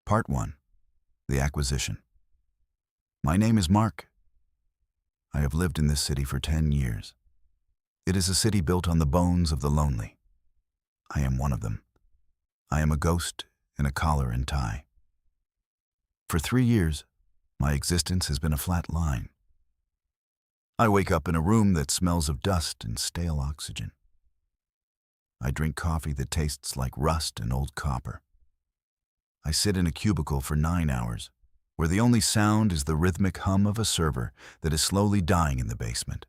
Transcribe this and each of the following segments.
Part 1. The Acquisition. My name is Mark. I have lived in this city for 10 years. It is a city built on the bones of the lonely. I am one of them. I am a ghost in a collar and tie. For 3 years, my existence has been a flat line. I wake up in a room that smells of dust and stale oxygen. I drink coffee that tastes like rust and old copper. I sit in a cubicle for 9 hours, where the only sound is the rhythmic hum of a server that is slowly dying in the basement.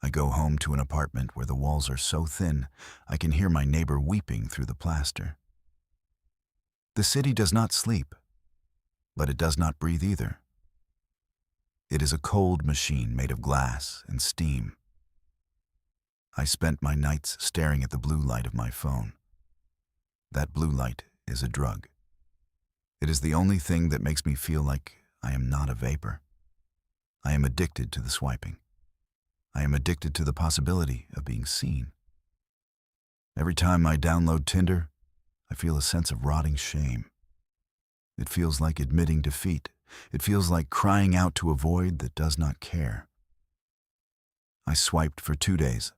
I go home to an apartment where the walls are so thin I can hear my neighbor weeping through the plaster. The city does not sleep, but it does not breathe either. It is a cold machine made of glass and steam. I spent my nights staring at the blue light of my phone. That blue light is a drug. It is the only thing that makes me feel like I am not a vapor. I am addicted to the swiping. I am addicted to the possibility of being seen. Every time I download Tinder, I feel a sense of rotting shame. It feels like admitting defeat. It feels like crying out to a void that does not care. I swiped for 2 days.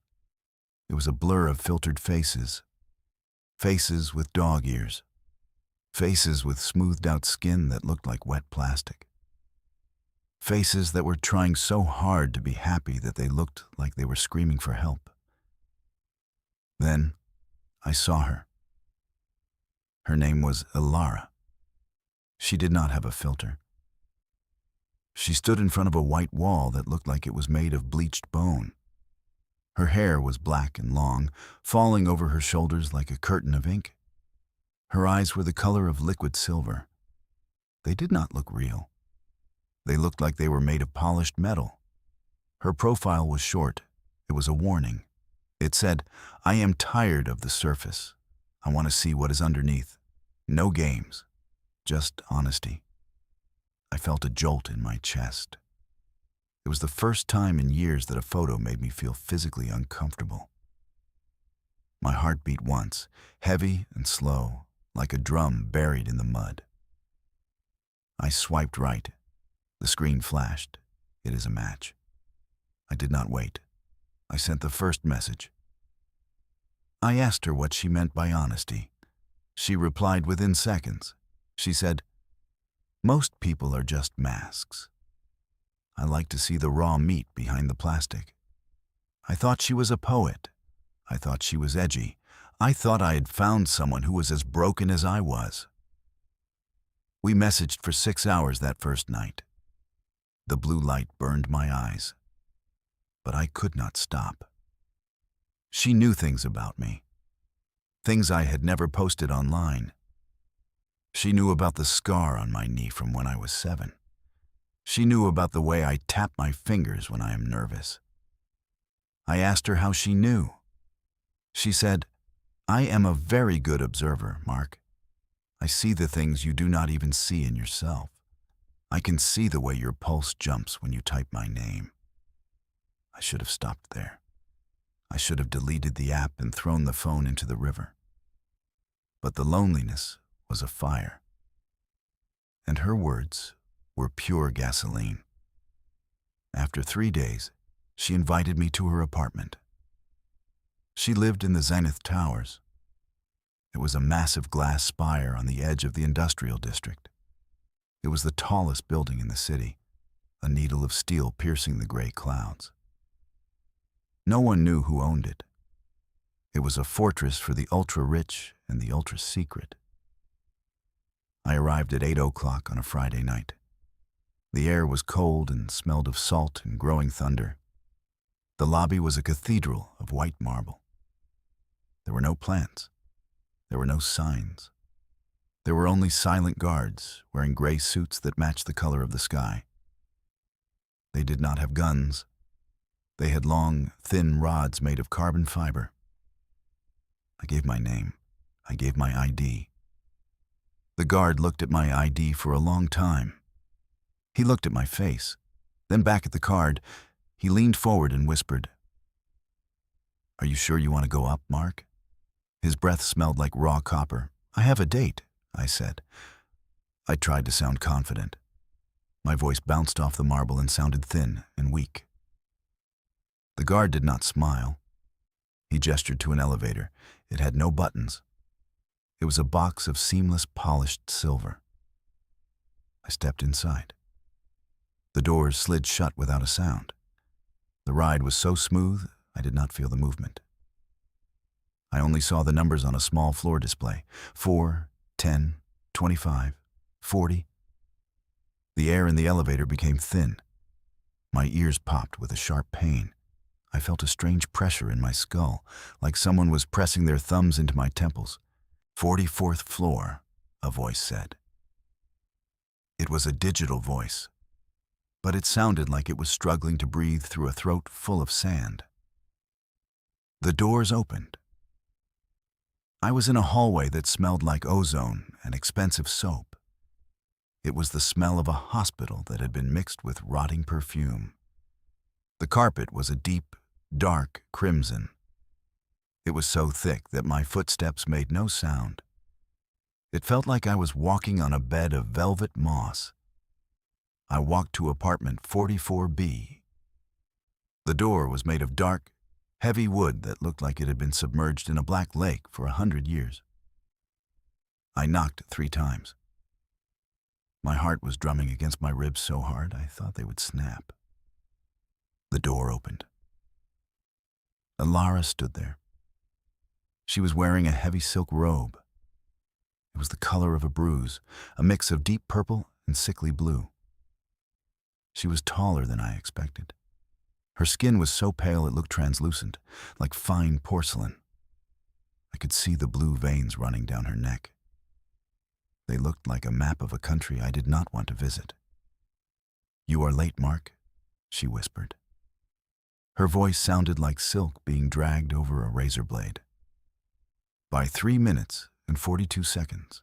It was a blur of filtered faces. Faces with dog ears. Faces with smoothed-out skin that looked like wet plastic. Faces that were trying so hard to be happy that they looked like they were screaming for help. Then, I saw her. Her name was Elara. She did not have a filter. She stood in front of a white wall that looked like it was made of bleached bone. Her hair was black and long, falling over her shoulders like a curtain of ink. Her eyes were the color of liquid silver. They did not look real. They looked like they were made of polished metal. Her profile was short. It was a warning. It said, "I am tired of the surface. I want to see what is underneath. No games, just honesty." I felt a jolt in my chest. It was the first time in years that a photo made me feel physically uncomfortable. My heart beat once, heavy and slow, like a drum buried in the mud. I swiped right. The screen flashed. It is a match. I did not wait. I sent the first message. I asked her what she meant by honesty. She replied within seconds. She said, "Most people are just masks. I like to see the raw meat behind the plastic." I thought she was a poet. I thought she was edgy. I thought I had found someone who was as broken as I was. We messaged for 6 hours that first night. The blue light burned my eyes. But I could not stop. She knew things about me. Things I had never posted online. She knew about the scar on my knee from when I was 7. She knew about the way I tap my fingers when I am nervous. I asked her how she knew. She said, "I am a very good observer, Mark. I see the things you do not even see in yourself. I can see the way your pulse jumps when you type my name." I should have stopped there. I should have deleted the app and thrown the phone into the river. But the loneliness was a fire. And her words were pure gasoline. After 3 days, she invited me to her apartment. She lived in the Zenith towers. It was a massive glass spire on the edge of the industrial district. It was the tallest building in the city, a needle of steel piercing the gray clouds. No one knew who owned it. It was a fortress for the ultra-rich and the ultra-secret. I arrived at 8 o'clock on a Friday night. The air was cold and smelled of salt and growing thunder. The lobby was a cathedral of white marble. There were no plants. There were no signs. There were only silent guards wearing gray suits that matched the color of the sky. They did not have guns. They had long, thin rods made of carbon fiber. I gave my name. I gave my ID. The guard looked at my ID for a long time. He looked at my face, then back at the card. He leaned forward and whispered, "Are you sure you want to go up, Mark?" His breath smelled like raw copper. "I have a date. I said. I tried to sound confident. My voice bounced off the marble and sounded thin and weak. The guard did not smile. He gestured to an elevator. It had no buttons. It was a box of seamless, polished silver. I stepped inside. The doors slid shut without a sound. The ride was so smooth, I did not feel the movement. I only saw the numbers on a small floor display. 4, 10, 25, 40. The air in the elevator became thin. My ears popped with a sharp pain. I felt a strange pressure in my skull, like someone was pressing their thumbs into my temples. 44th floor, a voice said. It was a digital voice, but it sounded like it was struggling to breathe through a throat full of sand. The doors opened. I was in a hallway that smelled like ozone and expensive soap. It was the smell of a hospital that had been mixed with rotting perfume. The carpet was a deep, dark crimson. It was so thick that my footsteps made no sound. It felt like I was walking on a bed of velvet moss. I walked to apartment 44B. The door was made of dark, heavy wood that looked like it had been submerged in a black lake for 100 years. I knocked 3 times. My heart was drumming against my ribs so hard I thought they would snap. The door opened. Elara stood there. She was wearing a heavy silk robe. It was the color of a bruise, a mix of deep purple and sickly blue. She was taller than I expected. Her skin was so pale it looked translucent, like fine porcelain. I could see the blue veins running down her neck. They looked like a map of a country I did not want to visit. "You are late, Mark," she whispered. Her voice sounded like silk being dragged over a razor blade. "By 3 minutes and 42 seconds.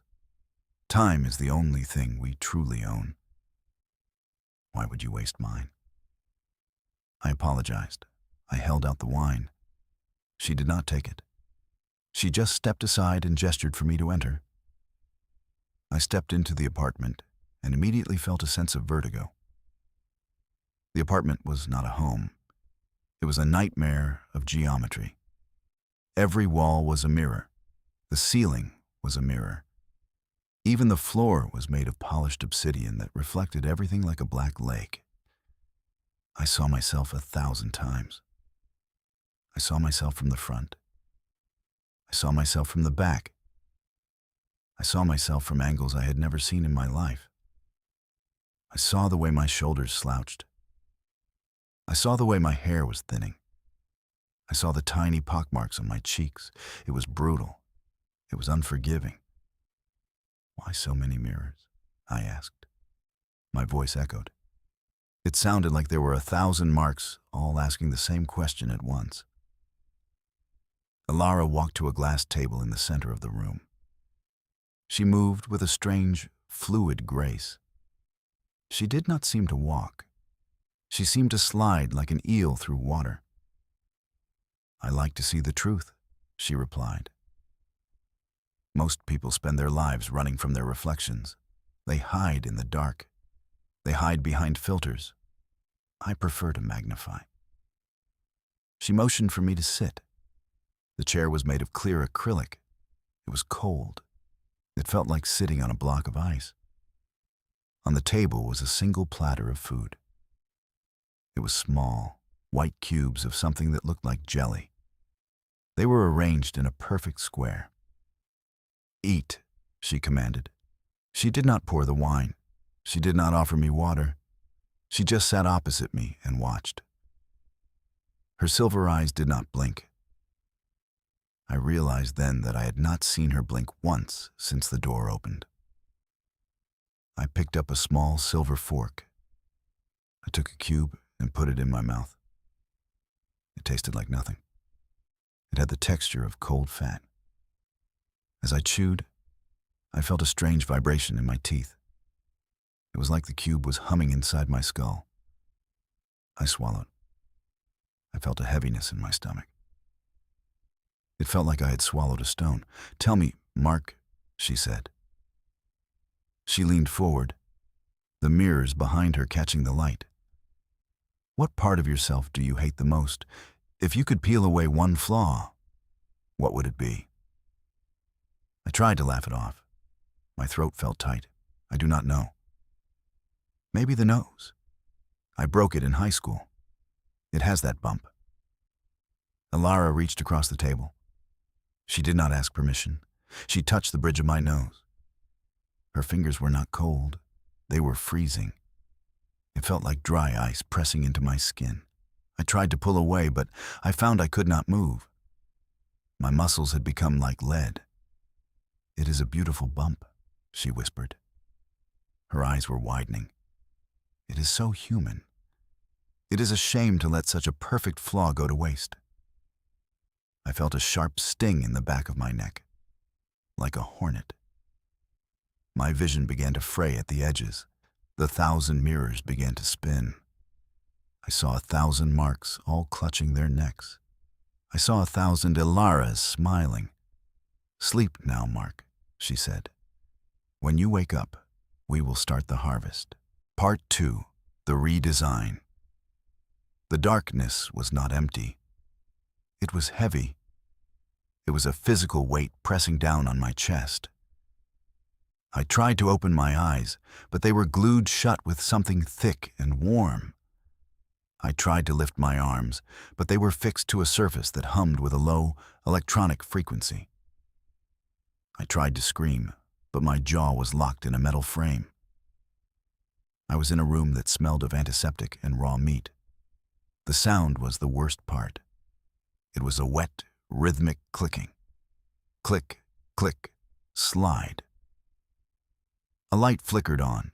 Time is the only thing we truly own. Why would you waste mine?" I apologized. I held out the wine. She did not take it. She just stepped aside and gestured for me to enter. I stepped into the apartment and immediately felt a sense of vertigo. The apartment was not a home. It was a nightmare of geometry. Every wall was a mirror. The ceiling was a mirror. Even the floor was made of polished obsidian that reflected everything like a black lake. I saw myself 1,000 times. I saw myself from the front. I saw myself from the back. I saw myself from angles I had never seen in my life. I saw the way my shoulders slouched. I saw the way my hair was thinning. I saw the tiny pockmarks on my cheeks. It was brutal. It was unforgiving. "Why so many mirrors?" I asked. My voice echoed. It sounded like there were 1,000 marks, all asking the same question at once. Elara walked to a glass table in the center of the room. She moved with a strange, fluid grace. She did not seem to walk. She seemed to slide like an eel through water. "I like to see the truth," she replied. "Most people spend their lives running from their reflections. They hide in the dark. They hide behind filters. I prefer to magnify." She motioned for me to sit. The chair was made of clear acrylic. It was cold. It felt like sitting on a block of ice. On the table was a single platter of food. It was small, white cubes of something that looked like jelly. They were arranged in a perfect square. "Eat," she commanded. She did not pour the wine. She did not offer me water. She just sat opposite me and watched. Her silver eyes did not blink. I realized then that I had not seen her blink once since the door opened. I picked up a small silver fork. I took a cube and put it in my mouth. It tasted like nothing. It had the texture of cold fat. As I chewed, I felt a strange vibration in my teeth. It was like the cube was humming inside my skull. I swallowed. I felt a heaviness in my stomach. It felt like I had swallowed a stone. "Tell me, Mark," she said. She leaned forward, the mirrors behind her catching the light. What part of yourself do you hate the most? If you could peel away one flaw, what would it be? I tried to laugh it off. My throat felt tight. I do not know. Maybe the nose. I broke it in high school. It has that bump. Elara reached across the table. She did not ask permission. She touched the bridge of my nose. Her fingers were not cold. They were freezing. It felt like dry ice pressing into my skin. I tried to pull away, but I found I could not move. My muscles had become like lead. "It is a beautiful bump," she whispered. Her eyes were widening. "It is so human. It is a shame to let such a perfect flaw go to waste." I felt a sharp sting in the back of my neck, like a hornet. My vision began to fray at the edges. The 1,000 mirrors began to spin. I saw 1,000 marks, all clutching their necks. I saw 1,000 Elaras smiling. "Sleep now, Mark," she said. "When you wake up, we will start the harvest." Part 2. The Redesign. The darkness was not empty. It was heavy. It was a physical weight pressing down on my chest. I tried to open my eyes, but they were glued shut with something thick and warm. I tried to lift my arms, but they were fixed to a surface that hummed with a low, electronic frequency. I tried to scream, but my jaw was locked in a metal frame. I was in a room that smelled of antiseptic and raw meat. The sound was the worst part. It was a wet, rhythmic clicking. Click, click, slide. A light flickered on.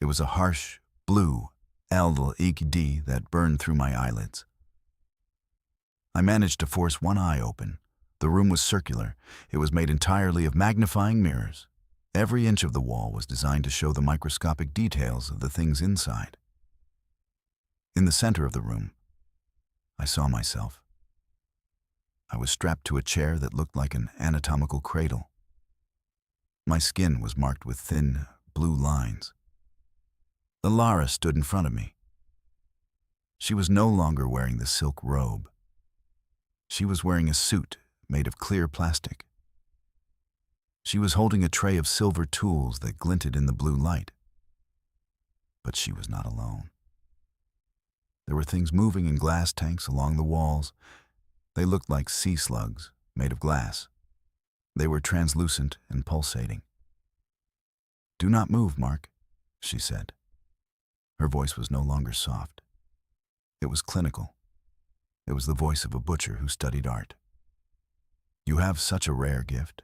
It was a harsh, blue LED that burned through my eyelids. I managed to force one eye open. The room was circular. It was made entirely of magnifying mirrors. Every inch of the wall was designed to show the microscopic details of the things inside. In the center of the room, I saw myself. I was strapped to a chair that looked like an anatomical cradle. My skin was marked with thin, blue lines. Elara stood in front of me. She was no longer wearing the silk robe. She was wearing a suit made of clear plastic. She was holding a tray of silver tools that glinted in the blue light. But she was not alone. There were things moving in glass tanks along the walls. They looked like sea slugs made of glass. They were translucent and pulsating. "Do not move, Mark," she said. Her voice was no longer soft. It was clinical. It was the voice of a butcher who studied art. "You have such a rare gift.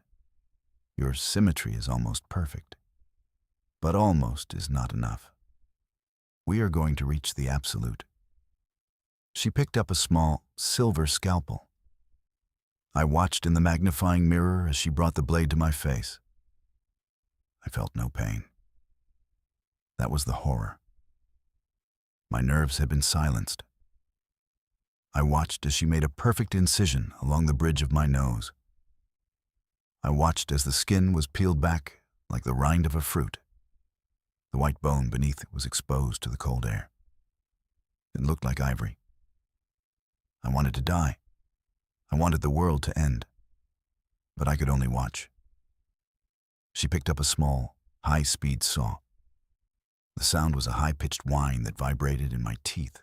Your symmetry is almost perfect. But almost is not enough. We are going to reach the absolute." She picked up a small, silver scalpel. I watched in the magnifying mirror as she brought the blade to my face. I felt no pain. That was the horror. My nerves had been silenced. I watched as she made a perfect incision along the bridge of my nose. I watched as the skin was peeled back like the rind of a fruit. The white bone beneath it was exposed to the cold air. It looked like ivory. I wanted to die. I wanted the world to end. But I could only watch. She picked up a small, high-speed saw. The sound was a high-pitched whine that vibrated in my teeth.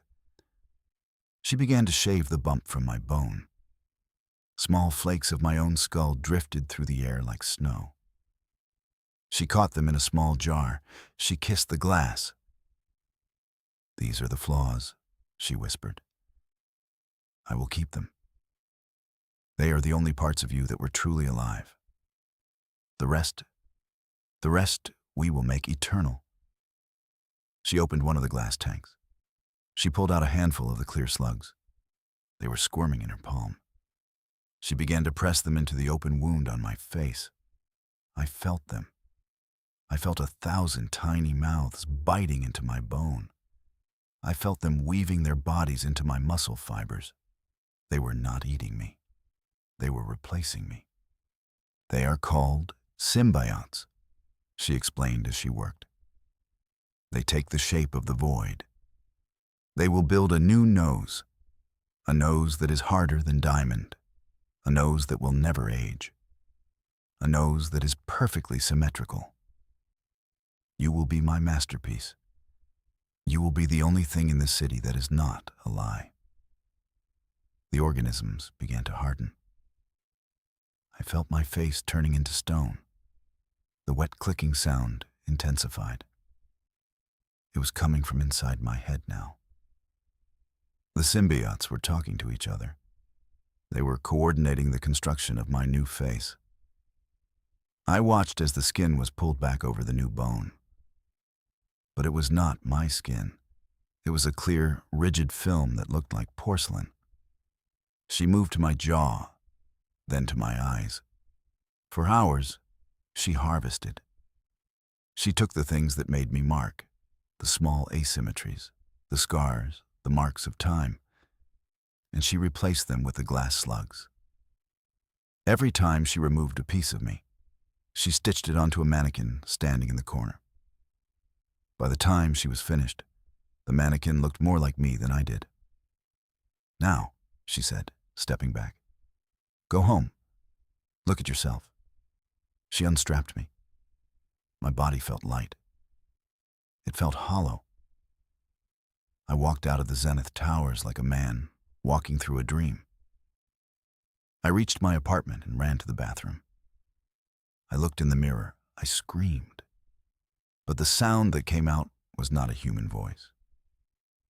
She began to shave the bump from my bone. Small flakes of my own skull drifted through the air like snow. She caught them in a small jar. She kissed the glass. "These are the flaws," she whispered. "I will keep them. They are the only parts of you that were truly alive. The rest we will make eternal." She opened one of the glass tanks. She pulled out a handful of the clear slugs. They were squirming in her palm. She began to press them into the open wound on my face. I felt them. I felt 1,000 tiny mouths biting into my bone. I felt them weaving their bodies into my muscle fibers. They were not eating me. They were replacing me. They are called symbiotes. she explained as she worked. They take the shape of the void. They will build a new nose, a nose that is harder than diamond, a nose that will never age, a nose that is perfectly symmetrical. You will be my masterpiece. You will be the only thing in this city that is not a lie. The organisms began to harden. I felt my face turning into stone. The wet clicking sound intensified. It was coming from inside my head now. The symbiotes were talking to each other. They were coordinating the construction of my new face. I watched as the skin was pulled back over the new bone. But it was not my skin. It was a clear, rigid film that looked like porcelain. She moved to my jaw, then to my eyes. For hours, she harvested. She took the things that made me Mark, the small asymmetries, the scars, the marks of time, and she replaced them with the glass slugs. Every time she removed a piece of me, she stitched it onto a mannequin standing in the corner. By the time she was finished, the mannequin looked more like me than I did. "Now," she said, stepping back, "go home. Look at yourself." She unstrapped me. My body felt light. It felt hollow. I walked out of the Zenith towers like a man walking through a dream. I reached my apartment and ran to the bathroom. I looked in the mirror. I screamed. But the sound that came out was not a human voice.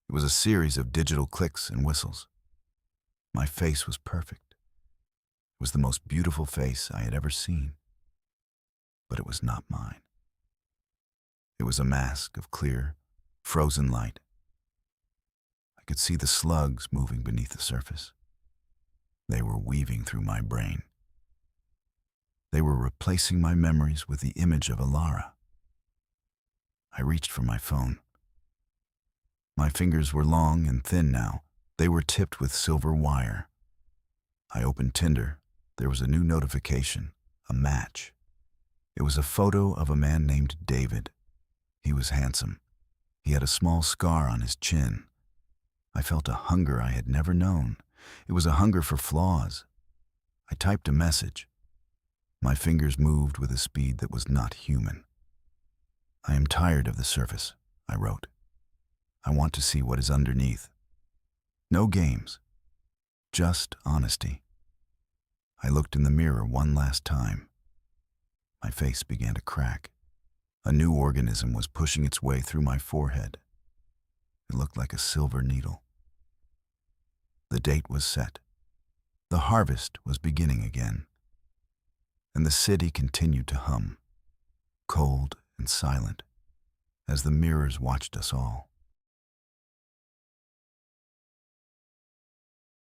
It was a series of digital clicks and whistles. My face was perfect. It was the most beautiful face I had ever seen. But it was not mine. It was a mask of clear, frozen light. I could see the slugs moving beneath the surface. They were weaving through my brain. They were replacing my memories with the image of Elara. I reached for my phone. My fingers were long and thin now. They were tipped with silver wire. I opened Tinder. There was a new notification, a match. It was a photo of a man named David. He was handsome. He had a small scar on his chin. I felt a hunger I had never known. It was a hunger for flaws. I typed a message. My fingers moved with a speed that was not human. "I am tired of the surface," I wrote. "I want to see what is underneath. No games, just honesty." I looked in the mirror one last time. My face began to crack. A new organism was pushing its way through my forehead. It looked like a silver needle. The date was set. The harvest was beginning again. And the city continued to hum, cold and silent, as the mirrors watched us all.